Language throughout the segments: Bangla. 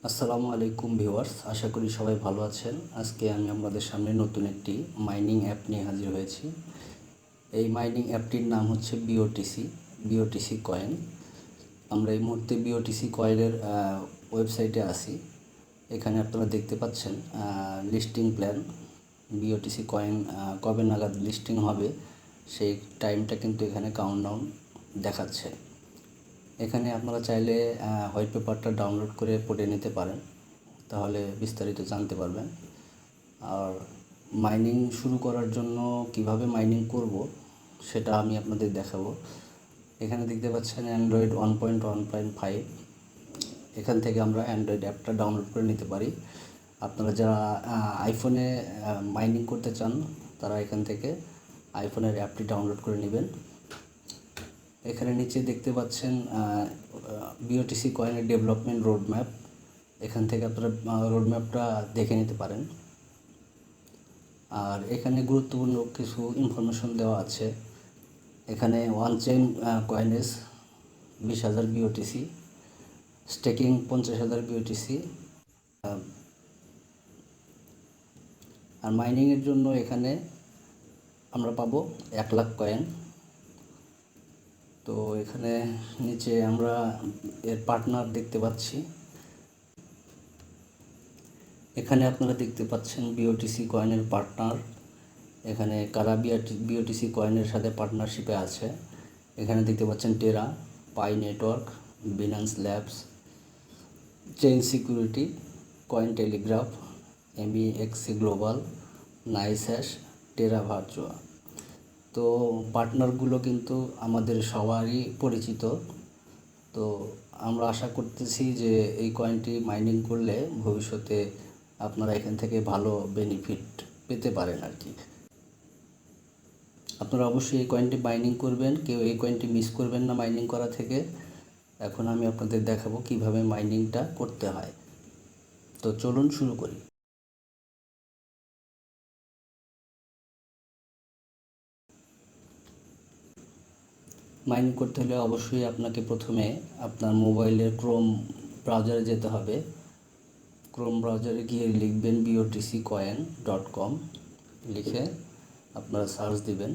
আসসালামু আলাইকুম ভিউয়ার্স, আশা করি সবাই ভালো আছেন। আজকে আমি আপনাদের সামনে নতুন একটি মাইনিং অ্যাপ নিয়ে হাজির হয়েছি। এই মাইনিং অ্যাপটির নাম হচ্ছে বিওটিসি কয়েন। আমরা এই মুহূর্তে বিওটিসি কয়েনের ওয়েবসাইটে আছি। এখানে আপনারা দেখতে পাচ্ছেন লিস্টিং প্ল্যান। বিওটিসি কয়েন কবে নাগাদ লিস্টিং হবে সেই টাইমটা কিন্তু এখানে কাউন্টডাউন দেখাচ্ছে। এখানে আপনারা চাইলে হোয়াইট পেপারটা ডাউনলোড করে পড়ে নিতে পারেন, তাহলে বিস্তারিত জানতে পারবেন। আর মাইনিং শুরু করার জন্য কিভাবে মাইনিং করব সেটা আমি আপনাদের দেখাবো। এখানে দেখতে পাচ্ছেন অ্যান্ড্রয়েড 1.1.5। এখান থেকে আমরা অ্যান্ড্রয়েড অ্যাপটা ডাউনলোড করে নিতে পারি। আপনারা যারা আইফোনে মাইনিং করতে চান তারা এখান থেকে আইফোনের অ্যাপটি ডাউনলোড করে নেবেন। এখানে নিচে দেখতে পাচ্ছেন বিওটিসি কয়েনের ডেভেলপমেন্ট রোডম্যাপ। এখান থেকে আপনারা রোডম্যাপটা দেখে নিতে পারেন। আর এখানে গুরুত্বপূর্ণ কিছু ইনফরমেশন দেওয়া আছে। এখানে ওয়ান চেইন কয়েনেজ 20,000 বিওটিসি, স্টেকিং 50,000 বিওটিসি, আর মাইনিংয়ের জন্য এখানে আমরা পাবো 1 লাখ কয়েন। তো এখানে নিচে আমরা এর পার্টনার দেখতে পাচ্ছি। এখানে আপনারা দেখতে পাচ্ছেন বিওটিসি কয়েনের পার্টনার। এখানে কারা বিওটিসি কয়েনের সাথে পার্টনারশিপে আছে। এখানে দেখতে পাচ্ছেন Terra, Pi Network, Binance Labs, Chain Security, Cointelegraph, MEXC Global, NiceHash, Terra Virtua. তো পার্টনারগুলো কিন্তু আমাদের সবারই পরিচিত। তো আমরা আশা করতেছি যে এই কয়েনটি মাইনিং করলে ভবিষ্যতে আপনারা এখান থেকে ভালো বেনিফিট পেতে পারেন আর কি। আপনারা অবশ্যই এই কয়েনটি মাইনিং করবেন, কেউ এই কয়েনটি মিস করবেন না মাইনিং করা থেকে। এখন আমি আপনাদের দেখাবো কিভাবে মাইনিংটা করতে হয়। তো চলুন শুরু করি। মাইনিং করতে হলে অবশ্যই আপনাকে প্রথমে আপনার মোবাইলের ক্রোম ব্রাউজারে যেতে হবে। ক্রোম ব্রাউজারে গিয়ে লিখবেন botccoin.com, লিখে আপনারা সার্চ দিবেন।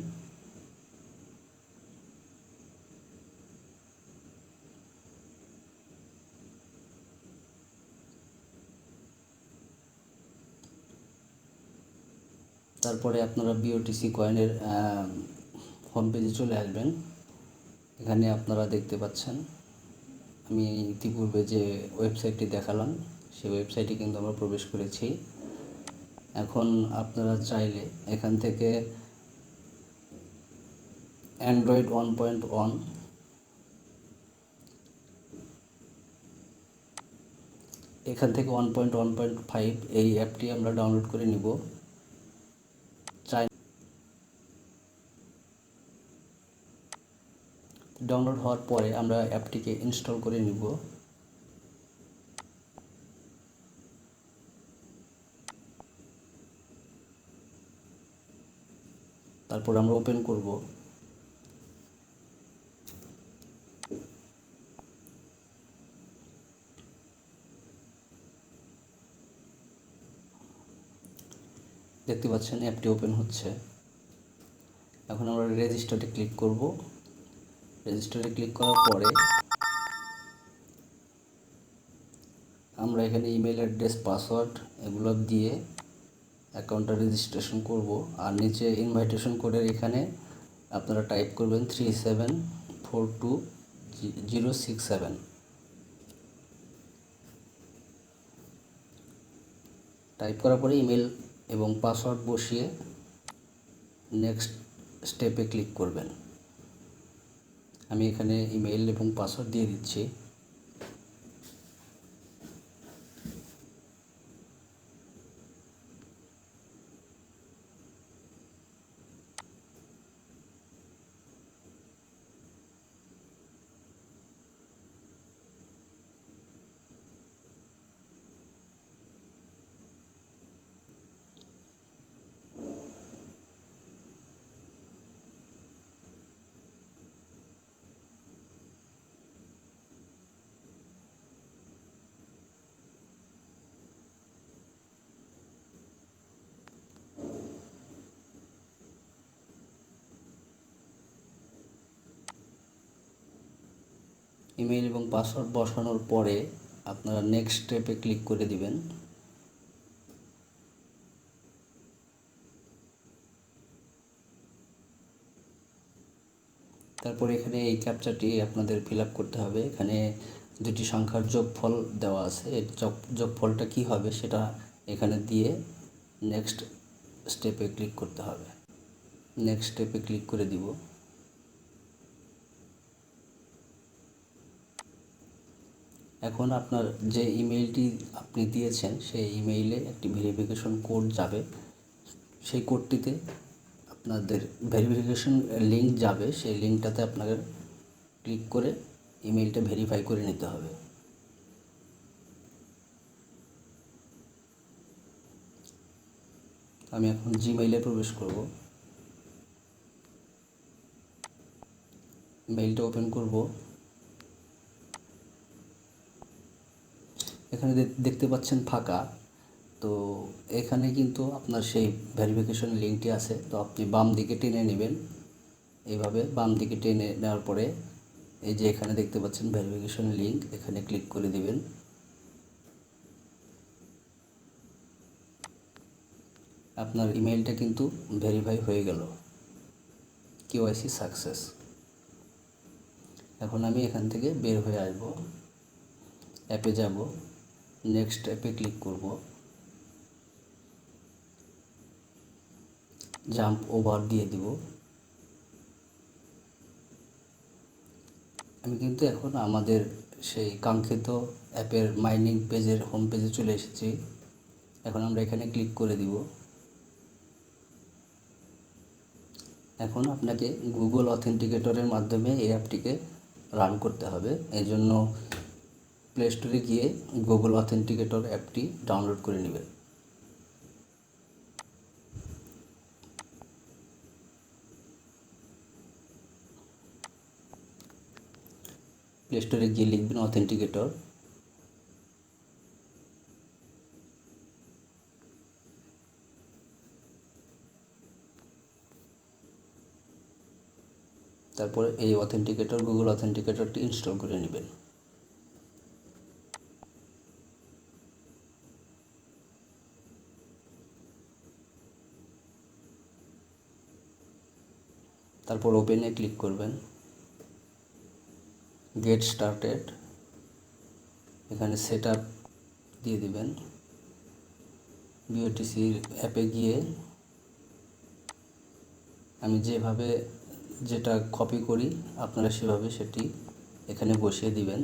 তারপরে আপনারা বিওটিসি কয়েনের হোম পেজে চলে আসবেন। এখানে আপনারা দেখতে পাচ্ছেন আমি ইতিপূর্বে যে ওয়েবসাইটটি দেখালাম সেই ওয়েবসাইটে কিন্তু আমরা প্রবেশ করেছি। এখন আপনারা চাইলে এখান থেকে অ্যান্ড্রয়েড 1.1, এখান থেকে 1.1.5 এই অ্যাপটি আমরা ডাউনলোড করে নিব। ডাউনলোড হওয়ার পরে আমরা অ্যাপটিকে ইনস্টল করে নিব। তারপর আমরা ওপেন করব। দেখতে পাচ্ছেন অ্যাপটি ওপেন হচ্ছে। এখন আমরা রেজিস্টারে ক্লিক করব। রেজিস্টারে ক্লিক করার পরে আমরা এখানে ইমেল অ্যাড্রেস, পাসওয়ার্ড এগুলো দিয়ে অ্যাকাউন্টটা রেজিস্ট্রেশন করব। আর নিচে ইনভাইটেশন কোডের এখানে আপনারা টাইপ করবেন 37420067। টাইপ করার পরে ইমেল এবং পাসওয়ার্ড বসিয়ে নেক্সট স্টেপে ক্লিক করবেন। আমি এখানে ইমেল এবং পাসওয়ার্ড দিয়ে দিচ্ছি। ইমেল এবং পাসওয়ার্ড বসানোর পরে আপনারা নেক্সট স্টেপে ক্লিক করে দিবেন। তারপরে এখানে এই ক্যাপচাটি আপনাদের ফিল আপ করতে হবে। এখানে দুটি সংখ্যার যোগফল দেওয়া আছে, এই যোগফলটা কী হবে সেটা এখানে দিয়ে নেক্সট স্টেপে ক্লিক করতে হবে। নেক্সট স্টেপে ক্লিক করে দিব। এখন আপনার যে ইমেইলটি আপনি দিয়েছেন সেই ইমেইলে একটি ভেরিফিকেশন কোড যাবে। সেই কোডটিতে আপনাদের ভেরিফিকেশন লিঙ্ক যাবে, সেই লিঙ্কটাতে আপনাকে ক্লিক করে ইমেইলটা ভেরিফাই করে নিতে হবে। আমি এখন জিমেইলে প্রবেশ করব। মেইলটা ওপেন করব। এখানে দেখতে পাচ্ছেন ফাঁকা, তো এখানে কিন্তু আপনার সেই ভেরিফিকেশন লিঙ্কটি আছে। তো আপনি বাম দিকে টেনে নেবেন, এইভাবে বাম দিকে টেনে নেওয়ার পরে এই যে এখানে দেখতে পাচ্ছেন ভেরিফিকেশন লিঙ্ক, এখানে ক্লিক করে দিবেন। আপনার ইমেইলটা কিন্তু ভেরিফাই হয়ে গেল, কেওয়াইসি সাকসেস। এখন আমি এখান থেকে বের হয়ে আসব, অ্যাপে যাব, নেক্সট অ্যাপে ক্লিক করব, জাম্প ওভার দিয়ে দিব। আমি কিন্তু এখন আমাদের সেই কাঙ্ক্ষিত অ্যাপের মাইনিং পেজের হোম পেজে চলে এসেছি। এখন আমরা এখানে ক্লিক করে দিব। এখন আপনাকে গুগল অথেন্টিকেটরের মাধ্যমে এই অ্যাপটিকে রান করতে হবে। এই জন্য প্লে স্টোরে গিয়ে গুগল অথেন্টিকেটর অ্যাপটি ডাউনলোড করে নেবেন। প্লে স্টোরে গিয়ে লিখবেন অথেন্টিকেটর। তারপরে এই অথেন্টিকেটর, গুগল অথেন্টিকেটরটি ইনস্টল করে নেবেন। তারপর ওপেনে ক্লিক করবেন, গেট স্টার্টেড, এখানে সেট আপ দিয়ে দিবেন। বিওটিসির অ্যাপে গিয়ে আমি যেভাবে যেটা কপি করি আপনারা সেভাবে সেটি এখানে বসিয়ে দিবেন।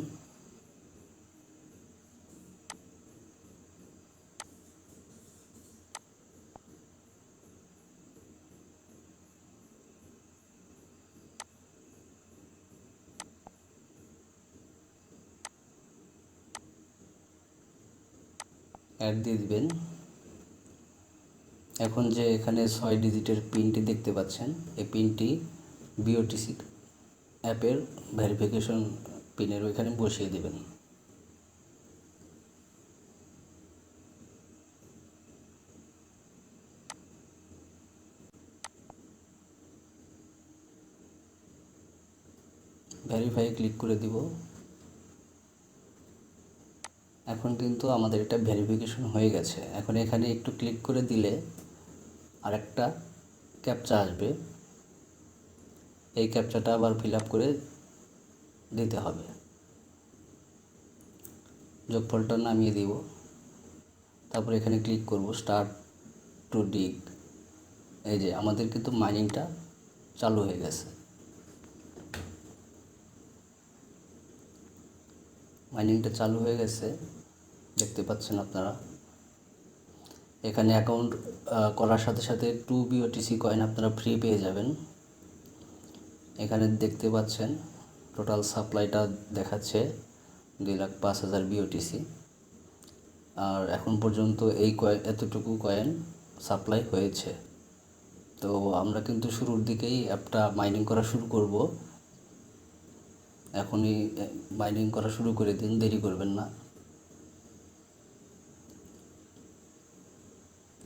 অ্যাড দিয়ে দিবেন। এখন যে এখানে 6 ডিজিটের পিনটি দেখতে পাচ্ছেন, এই পিনটি বিওটিসি অ্যাপের ভেরিফিকেশন পিনের ওইখানে বসিয়ে দেবেন। ভেরিফাই ক্লিক করে দিব। এখন কিন্তু আমাদের এটা ভেরিফিকেশন হয়ে গেছে। এখন এখানে একটু ক্লিক করে দিলে আরেকটা ক্যাপচা আসবে, এই ক্যাপচাটা আবার ফিল আপ করে দিতে হবে। যোগফলটা নামিয়ে দিব। তারপর এখানে ক্লিক করব স্টার্ট টু ডিগ। এই যে আমাদের কিন্তু মাইনিংটা চালু হয়ে গেছে। মাইনিংটা চালু হয়ে গেছে, দেখতে পাচ্ছেন আপনারা। এখানে অ্যাকাউন্ট করার সাথে সাথে 2 বিওটিসি কয়েন আপনারা ফ্রি পেয়ে যাবেন। এখানে দেখতে পাচ্ছেন টোটাল সাপ্লাইটা দেখাচ্ছে 2,05,000 বিওটিসি। আর এখন পর্যন্ত এই এতটুকু কয়েন সাপ্লাই হয়েছে। তো আমরা কিন্তু শুরুর দিকেই অ্যাপটা মাইনিং করা শুরু করব। এখনই মাইনিং করা শুরু করে দিন, দেরি করবেন না।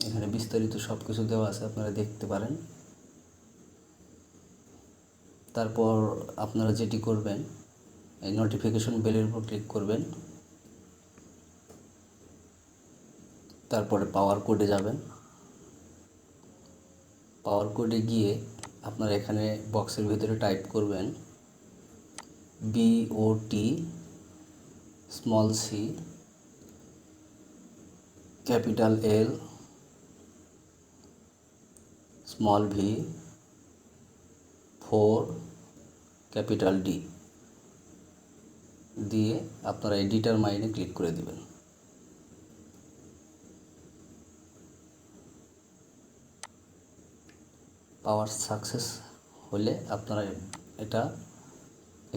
এখানে বিস্তারিত সব কিছু দেওয়া আছে, আপনারা দেখতে পারেন। তারপর আপনারা যেটি করবেন, এই নোটিফিকেশন বেলের উপর ক্লিক করবেন, তারপরে পাওয়ার কোডে যাবেন। পাওয়ার কোডে গিয়ে আপনারা এখানে বক্সের ভিতরে টাইপ করবেন BOT small C capital L small V 4 capital D দিয়ে আপনারা এই ডিটারমাইনে ক্লিক করে দিবেন। পাওয়ার সাকসেস হলে আপনারা এটা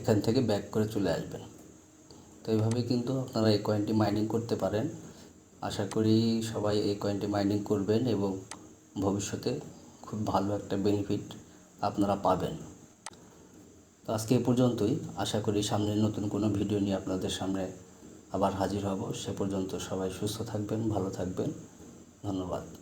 এখান থেকে ব্যাক করে চলে আসবেন। তো এইভাবে কিন্তু আপনারা এই কয়েনটি মাইনিং করতে পারেন। আশা করি সবাই এই কয়েনটি মাইনিং করবেন এবং ভবিষ্যতে খুব ভালো একটা বেনিফিট আপনারা পাবেন। তো আজকে এই পর্যন্তই। আশা করি সামনে নতুন কোনো ভিডিও নিয়ে আপনাদের সামনে আবার হাজির হব। সে পর্যন্ত সবাই সুস্থ থাকবেন, ভালো থাকবেন। ধন্যবাদ।